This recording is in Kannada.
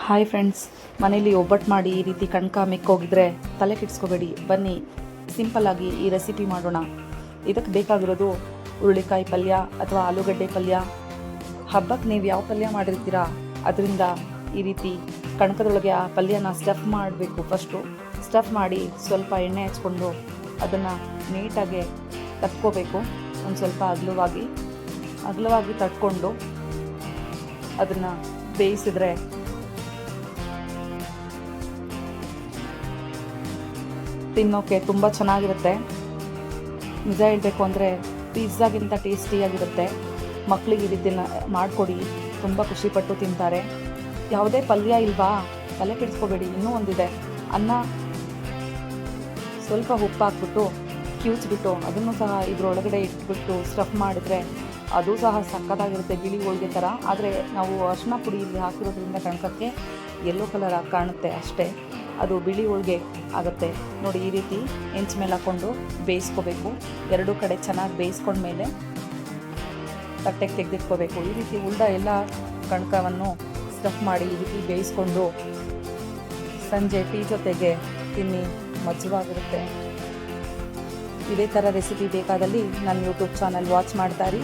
ಹಾಯ್ ಫ್ರೆಂಡ್ಸ್, ಮನೇಲಿ ಒಬ್ಬಟ್ಟು ಮಾಡಿ ಈ ರೀತಿ ಕಣ್ಕ ಮಿಕ್ಕೋಗಿದ್ರೆ ತಲೆ ಕೆಡಿಸ್ಕೋಬೇಡಿ. ಬನ್ನಿ ಸಿಂಪಲ್ಲಾಗಿ ಈ ರೆಸಿಪಿ ಮಾಡೋಣ. ಇದಕ್ಕೆ ಬೇಕಾಗಿರೋದು ಹುರುಳಿಕಾಯಿ ಪಲ್ಯ ಅಥವಾ ಆಲೂಗಡ್ಡೆ ಪಲ್ಯ. ಹಬ್ಬಕ್ಕೆ ನೀವು ಯಾವ ಪಲ್ಯ ಮಾಡಿರ್ತೀರಾ ಅದರಿಂದ ಈ ರೀತಿ ಕಣಕದೊಳಗೆ ಆ ಪಲ್ಯನ ಸ್ಟಫ್ ಮಾಡಬೇಕು. ಫಸ್ಟು ಸ್ಟಫ್ ಮಾಡಿ ಸ್ವಲ್ಪ ಎಣ್ಣೆ ಹಚ್ಕೊಂಡು ಅದನ್ನು ನೀಟಾಗಿ ತಟ್ಕೋಬೇಕು. ಒಂದು ಸ್ವಲ್ಪ ಅಗಲವಾಗಿ ತಟ್ಕೊಂಡು ಅದನ್ನು ಬೇಯಿಸಿದ್ರೆ ತಿನ್ನೋಕ್ಕೆ ತುಂಬ ಚೆನ್ನಾಗಿರುತ್ತೆ. ನಿಜ ಹೇಳಬೇಕು ಅಂದರೆ ಪಿಜ್ಜಾಗಿಂತ ಟೇಸ್ಟಿಯಾಗಿರುತ್ತೆ. ಮಕ್ಕಳಿಗೆ ಈ ರೀತಿನ ಮಾಡಿಕೊಡಿ, ತುಂಬ ಖುಷಿಪಟ್ಟು ತಿಂತಾರೆ. ಯಾವುದೇ ಪಲ್ಯ ಇಲ್ವಾ, ತಲೆ ಕೆಡಿಸ್ಕೋಬೇಡಿ. ಇನ್ನೂ ಒಂದಿದೆ, ಅನ್ನ ಸ್ವಲ್ಪ ಉಪ್ಪು ಹಾಕ್ಬಿಟ್ಟು ಕಿವುಚ್ಬಿಟ್ಟು ಅದನ್ನು ಸಹ ಇದರೊಳಗಡೆ ಇಟ್ಬಿಟ್ಟು ಸ್ಟಫ್ ಮಾಡಿದ್ರೆ ಅದು ಸಹ ಸಕ್ಕತ್ತಾಗಿರುತ್ತೆ, ಬಿಳಿ ಹೋಳಿಗೆ ಥರ. ಆದರೆ ನಾವು ಅರಿಶಿನ ಪುಡಿ ಇಲ್ಲಿ ಹಾಕಿರೋದ್ರಿಂದ ಕಣಕಕ್ಕೆ ಯೆಲ್ಲೋ ಕಲರ್ ಆಗಿ ಕಾಣುತ್ತೆ ಅಷ್ಟೇ. ಅದು ಬಿಳಿ ಹೋಳಿಗೆ ಆಗುತ್ತೆ ನೋಡಿ. ಈ ರೀತಿ ಹೆಂಚು ಮೇಲೆ ಹಾಕ್ಕೊಂಡು ಬೇಯಿಸ್ಕೋಬೇಕು. ಎರಡೂ ಕಡೆ ಚೆನ್ನಾಗಿ ಬೇಯಿಸ್ಕೊಂಡ್ಮೇಲೆ ತಟ್ಟೆಗೆ ತೆಗೆದಿಟ್ಕೋಬೇಕು. ಈ ರೀತಿ ಉಳ್ದ ಎಲ್ಲ ಕಣಕವನ್ನು ಸ್ಟಫ್ ಮಾಡಿ ಈ ರೀತಿ ಬೇಯಿಸ್ಕೊಂಡು ಸಂಜೆ ಟೀ ಜೊತೆಗೆ ತಿನ್ನಿ, ಮಜವಾಗಿರುತ್ತೆ. ಇದೇ ಥರ ರೆಸಿಪಿ ಬೇಕಾದಲ್ಲಿ ನನ್ನ ಯೂಟ್ಯೂಬ್ ಚಾನಲ್ ವಾಚ್ ಮಾಡ್ತಾರಿ.